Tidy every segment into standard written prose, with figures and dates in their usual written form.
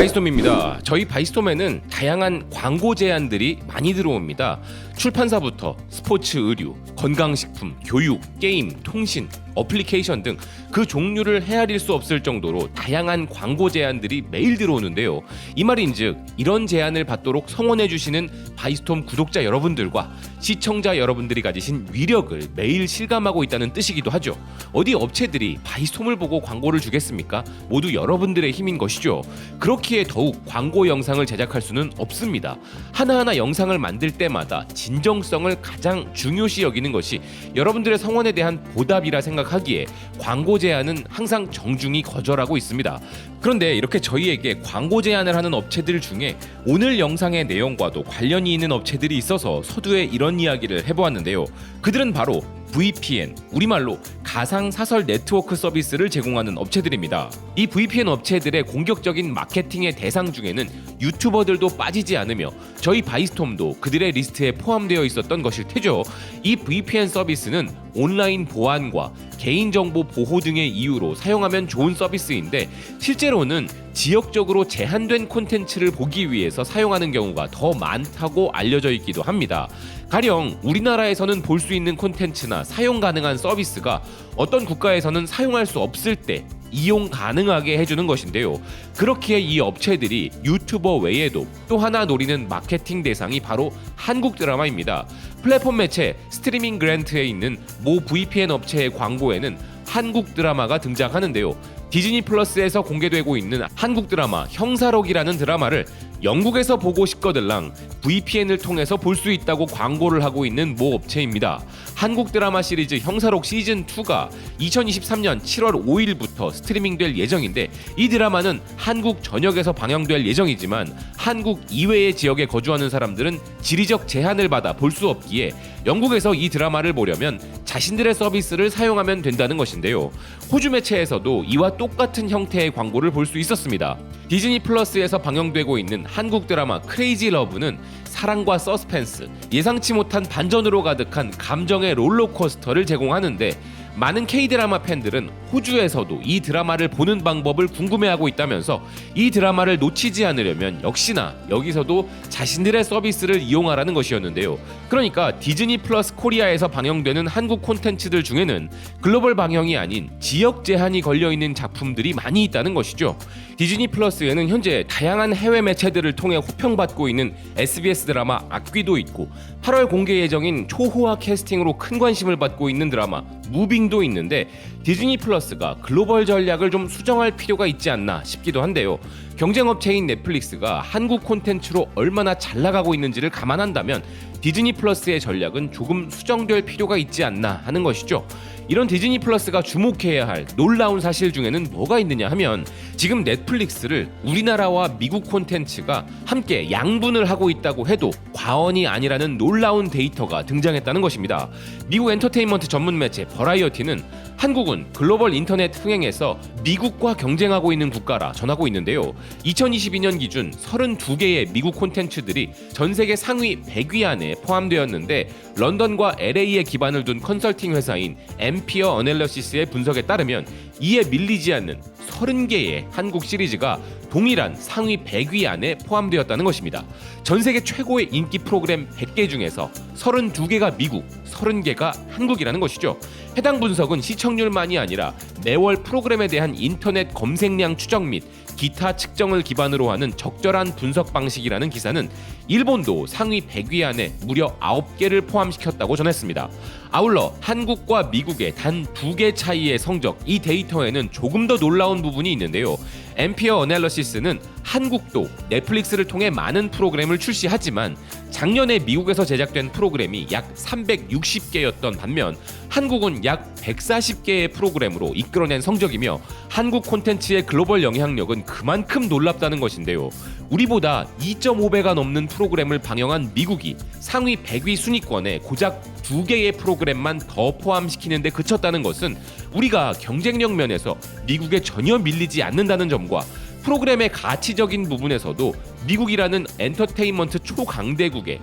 바이스톰입니다. 저희 바이스톰에는 다양한 광고 제안들이 많이 들어옵니다. 출판사부터 스포츠, 의류, 건강식품, 교육, 게임, 통신, 어플리케이션 등 그 종류를 헤아릴 수 없을 정도로 다양한 광고 제안들이 매일 들어오는데요. 이 말인즉 이런 제안을 받도록 성원해주시는 바이스톰 구독자 여러분들과 시청자 여러분들이 가지신 위력을 매일 실감하고 있다는 뜻이기도 하죠. 어디 업체들이 바이스톰을 보고 광고를 주겠습니까? 모두 여러분들의 힘인 것이죠. 그렇기에 더욱 광고 영상을 제작할 수는 없습니다. 하나하나 영상을 만들 때마다 진정성을 가장 중요시 여기는 것이 여러분들의 성원에 대한 보답이라 생각하기에 광고 제안은 항상 정중히 거절하고 있습니다. 그런데 이렇게 저희에게 광고 제안을 하는 업체들 중에 오늘 영상의 내용과도 관련이 있는 업체들이 있어서 서두에 이런 이야기를 해보았는데요. 그들은 바로 VPN, 우리말로 가상사설 네트워크 서비스를 제공하는 업체들입니다. 이 VPN 업체들의 공격적인 마케팅의 대상 중에는 유튜버들도 빠지지 않으며 저희 바이스톰도 그들의 리스트에 포함되어 있었던 것일 테죠. 이 VPN 서비스는 온라인 보안과 개인정보 보호 등의 이유로 사용하면 좋은 서비스인데 실제로는 지역적으로 제한된 콘텐츠를 보기 위해서 사용하는 경우가 더 많다고 알려져 있기도 합니다. 가령 우리나라에서는 볼 수 있는 콘텐츠나 사용 가능한 서비스가 어떤 국가에서는 사용할 수 없을 때 이용 가능하게 해주는 것인데요. 그렇기에 이 업체들이 유튜버 외에도 또 하나 노리는 마케팅 대상이 바로 한국 드라마입니다. 플랫폼 매체 스트리밍 그랜트에 있는 모 VPN 업체의 광고에는 한국 드라마가 등장하는데요. 디즈니 플러스에서 공개되고 있는 한국 드라마 형사록이라는 드라마를 영국에서 보고 싶거들랑 VPN을 통해서 볼 수 있다고 광고를 하고 있는 모 업체입니다. 한국 드라마 시리즈 형사록 시즌2가 2023년 7월 5일부터 스트리밍될 예정인데 이 드라마는 한국 전역에서 방영될 예정이지만 한국 이외의 지역에 거주하는 사람들은 지리적 제한을 받아 볼 수 없기에 영국에서 이 드라마를 보려면 자신들의 서비스를 사용하면 된다는 것인데요. 호주 매체에서도 이와 똑같은 형태의 광고를 볼 수 있었습니다. 디즈니 플러스에서 방영되고 있는 한국 드라마 크레이지 러브는 사랑과 서스펜스, 예상치 못한 반전으로 가득한 감정의 롤러코스터를 제공하는데 많은 K-드라마 팬들은 호주에서도 이 드라마를 보는 방법을 궁금해하고 있다면서 이 드라마를 놓치지 않으려면 역시나 여기서도 자신들의 서비스를 이용하라는 것이었는데요. 그러니까 디즈니 플러스 코리아에서 방영되는 한국 콘텐츠들 중에는 글로벌 방영이 아닌 지역 제한이 걸려있는 작품들이 많이 있다는 것이죠. 디즈니 플러스에는 현재 다양한 해외 매체들을 통해 호평받고 있는 SBS 드라마 악귀도 있고 8월 공개 예정인 초호화 캐스팅으로 큰 관심을 받고 있는 드라마 무빙도 있는데 디즈니 플러스가 글로벌 전략을 좀 수정할 필요가 있지 않나 싶기도 한데요. 경쟁업체인 넷플릭스가 한국 콘텐츠로 얼마나 잘 나가고 있는지를 감안한다면 디즈니 플러스의 전략은 조금 수정될 필요가 있지 않나 하는 것이죠. 이런 디즈니 플러스가 주목해야 할 놀라운 사실 중에는 뭐가 있느냐 하면 지금 넷플릭스를 우리나라와 미국 콘텐츠가 함께 양분을 하고 있다고 해도 과언이 아니라는 놀라운 데이터가 등장했다는 것입니다. 미국 엔터테인먼트 전문 매체 버라이어티는 한국은 글로벌 인터넷 흥행에서 미국과 경쟁하고 있는 국가라 전하고 있는데요. 2022년 기준 32개의 미국 콘텐츠들이 전 세계 상위 100위 안에 포함되었는데 런던과 LA에 기반을 둔 컨설팅 회사인 엠피어 어널리시스의 분석에 따르면 이에 밀리지 않는 30개의 한국 시리즈가 동일한 상위 100위 안에 포함되었다는 것입니다. 전 세계 최고의 인기 프로그램 100개 중에서 32개가 미국, 30개가 한국이라는 것이죠. 해당 분석은 시청률만이 아니라 매월 프로그램에 대한 인터넷 검색량 추적 및 기타 측정을 기반으로 하는 적절한 분석 방식이라는 기사는 일본도 상위 100위 안에 무려 9개를 포함시켰다고 전했습니다. 아울러 한국과 미국의 단 2개 차이의 성적, 이 데이터에는 조금 더 놀라운 부분이 있는데요. 엠피어 어널리시스는 한국도 넷플릭스를 통해 많은 프로그램을 출시하지만 작년에 미국에서 제작된 프로그램이 약 360개였던 반면 한국은 약 140개의 프로그램으로 이끌어낸 성적이며 한국 콘텐츠의 글로벌 영향력은 그만큼 놀랍다는 것인데요. 우리보다 2.5배가 넘는 프로그램을 방영한 미국이 상위 100위 순위권에 고작 2개의 프로그램만 더 포함시키는데 그쳤다는 것은 우리가 경쟁력 면에서 미국에 전혀 밀리지 않는다는 점과 프로그램의 가치적인 부분에서도 미국이라는 엔터테인먼트 초강대국에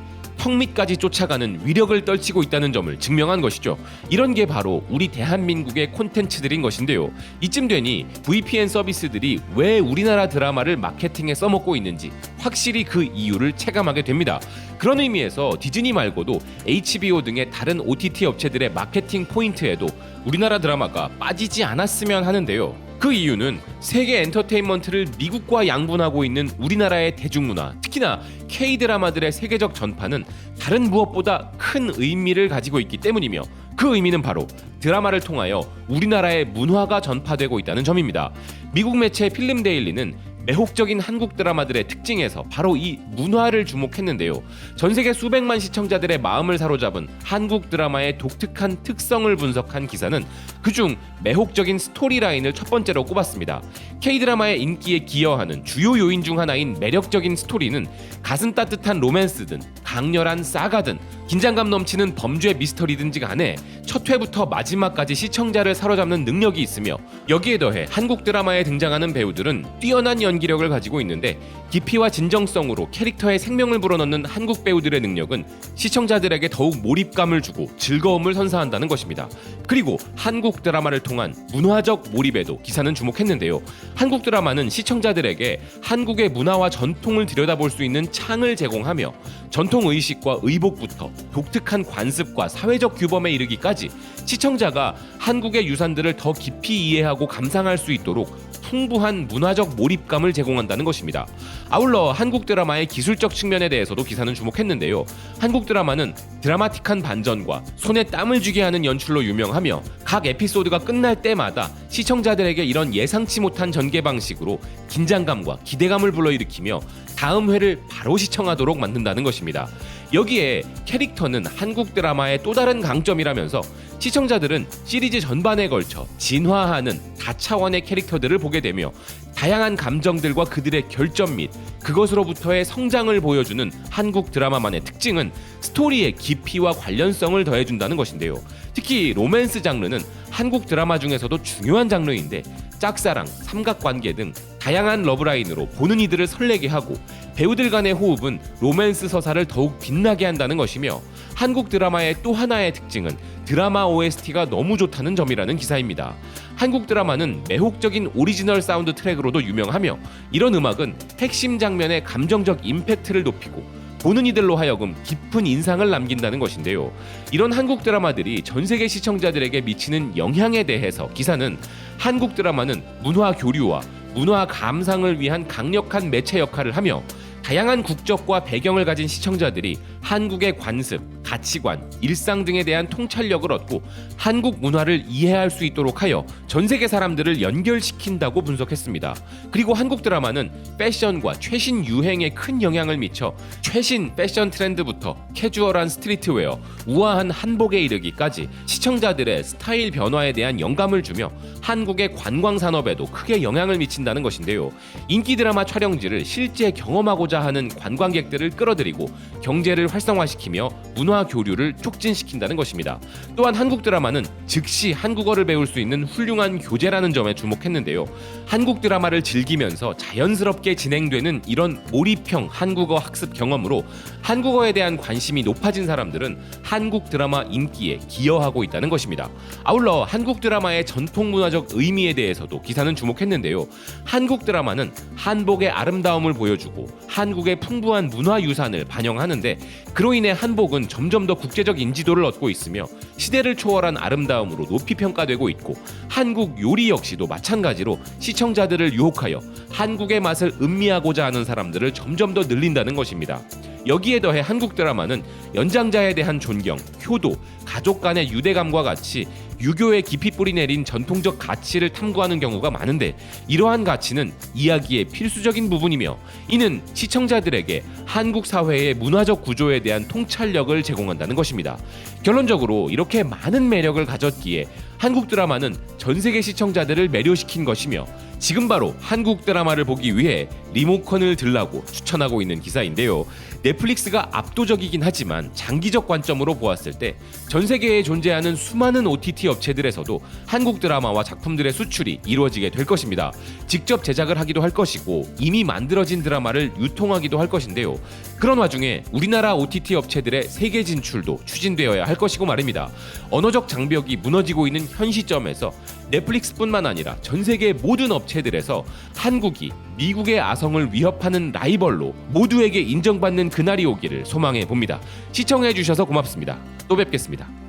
턱 밑까지 쫓아가는 위력을 떨치고 있다는 점을 증명한 것이죠. 이런 게 바로 우리 대한민국의 콘텐츠들인 것인데요. 이쯤 되니 VPN 서비스들이 왜 우리나라 드라마를 마케팅에 써먹고 있는지 확실히 그 이유를 체감하게 됩니다. 그런 의미에서 디즈니 말고도 HBO 등의 다른 OTT 업체들의 마케팅 포인트에도 우리나라 드라마가 빠지지 않았으면 하는데요. 그 이유는 세계 엔터테인먼트를 미국과 양분하고 있는 우리나라의 대중문화, 특히나 K-드라마들의 세계적 전파는 다른 무엇보다 큰 의미를 가지고 있기 때문이며, 그 의미는 바로 드라마를 통하여 우리나라의 문화가 전파되고 있다는 점입니다. 미국 매체 필름데일리는 매혹적인 한국 드라마들의 특징에서 바로 이 문화를 주목했는데요. 전 세계 수백만 시청자들의 마음을 사로잡은 한국 드라마의 독특한 특성을 분석한 기사는 그중 매혹적인 스토리라인을 첫 번째로 꼽았습니다. K-드라마의 인기에 기여하는 주요 요인 중 하나인 매력적인 스토리는 가슴 따뜻한 로맨스든 강렬한 사가든 긴장감 넘치는 범죄 미스터리든지 간에 첫 회부터 마지막까지 시청자를 사로잡는 능력이 있으며, 여기에 더해 한국 드라마에 등장하는 배우들은 뛰어난 연기력을 가지고 있는데 깊이와 진정성으로 캐릭터에 생명을 불어넣는 한국 배우들의 능력은 시청자들에게 더욱 몰입감을 주고 즐거움을 선사한다는 것입니다. 그리고 한국 드라마를 통한 문화적 몰입에도 기사는 주목했는데요. 한국 드라마는 시청자들에게 한국의 문화와 전통을 들여다볼 수 있는 창을 제공하며 전통의식과 의복부터 독특한 관습과 사회적 규범에 이르기까지 시청자가 한국의 유산들을 더 깊이 이해하고 감상할 수 있도록 풍부한 문화적 몰입감을 제공한다는 것입니다. 아울러 한국 드라마의 기술적 측면에 대해서도 기사는 주목했는데요. 한국 드라마는 드라마틱한 반전과 손에 땀을 쥐게 하는 연출로 유명하며 각 에피소드가 끝날 때마다 시청자들에게 이런 예상치 못한 전개 방식으로 긴장감과 기대감을 불러일으키며 다음 회를 바로 시청하도록 만든다는 것입니다. 여기에 캐릭터는 한국 드라마의 또 다른 강점이라면서 시청자들은 시리즈 전반에 걸쳐 진화하는 다차원의 캐릭터들을 보게 되며 다양한 감정들과 그들의 결점 및 그것으로부터의 성장을 보여주는 한국 드라마만의 특징은 스토리의 깊이와 관련성을 더해준다는 것인데요. 특히 로맨스 장르는 한국 드라마 중에서도 중요한 장르인데 짝사랑, 삼각관계 등 다양한 러브라인으로 보는 이들을 설레게 하고 배우들 간의 호흡은 로맨스 서사를 더욱 빛나게 한다는 것이며, 한국 드라마의 또 하나의 특징은 드라마 OST가 너무 좋다는 점이라는 기사입니다. 한국 드라마는 매혹적인 오리지널 사운드 트랙으로도 유명하며 이런 음악은 핵심 장면의 감정적 임팩트를 높이고 보는 이들로 하여금 깊은 인상을 남긴다는 것인데요. 이런 한국 드라마들이 전 세계 시청자들에게 미치는 영향에 대해서 기사는 한국 드라마는 문화 교류와 문화 감상을 위한 강력한 매체 역할을 하며 다양한 국적과 배경을 가진 시청자들이 한국의 관습, 가치관, 일상 등에 대한 통찰력을 얻고 한국 문화를 이해할 수 있도록 하여 전 세계 사람들을 연결시킨다고 분석했습니다. 그리고 한국 드라마는 패션과 최신 유행에 큰 영향을 미쳐 최신 패션 트렌드부터 캐주얼한 스트리트웨어, 우아한 한복에 이르기까지 시청자들의 스타일 변화에 대한 영감을 주며 한국의 관광 산업에도 크게 영향을 미친다는 것인데요. 인기 드라마 촬영지를 실제 경험하고자 하는 관광객들을 끌어들이고 경제를 활성화시키며 문화 교류를 촉진시킨다는 것입니다. 또한 한국 드라마는 즉시 한국어를 배울 수 있는 훌륭한 교재라는 점에 주목했는데요. 한국 드라마를 즐기면서 자연스럽게 진행되는 이런 몰입형 한국어 학습 경험으로 한국어에 대한 관심이 높아진 사람들은 한국 드라마 인기에 기여하고 있다는 것입니다. 아울러 한국 드라마의 전통 문화적 의미에 대해서도 기사는 주목했는데요. 한국 드라마는 한복의 아름다움을 보여주고 한국의 풍부한 문화유산을 반영하는데 그로 인해 한복은 점점 더 국제적 인지도를 얻고 있으며 시대를 초월한 아름다움으로 높이 평가되고 있고, 한국 요리 역시도 마찬가지로 시청자들을 유혹하여 한국의 맛을 음미하고자 하는 사람들을 점점 더 늘린다는 것입니다. 여기에 더해 한국 드라마는 연장자에 대한 존경, 효도, 가족 간의 유대감과 같이 유교에 깊이 뿌리내린 전통적 가치를 탐구하는 경우가 많은데 이러한 가치는 이야기의 필수적인 부분이며 이는 시청자들에게 한국 사회의 문화적 구조에 대한 통찰력을 제공한다는 것입니다. 결론적으로 이렇게 많은 매력을 가졌기에 한국 드라마는 전 세계 시청자들을 매료시킨 것이며 지금 바로 한국 드라마를 보기 위해 리모컨을 들라고 추천하고 있는 기사인데요. 넷플릭스가 압도적이긴 하지만 장기적 관점으로 보았을 때 전 세계에 존재하는 수많은 OTT OTT 업체들에서도 한국 드라마와 작품들의 수출이 이루어지게 될 것입니다. 직접 제작을 하기도 할 것이고 이미 만들어진 드라마를 유통하기도 할 것인데요. 그런 와중에 우리나라 OTT 업체들의 세계 진출도 추진되어야 할 것이고 말입니다. 언어적 장벽이 무너지고 있는 현 시점에서 넷플릭스뿐만 아니라 전 세계 모든 업체들에서 한국이 미국의 아성을 위협하는 라이벌로 모두에게 인정받는 그날이 오기를 소망해 봅니다. 시청해 주셔서 고맙습니다. 또 뵙겠습니다.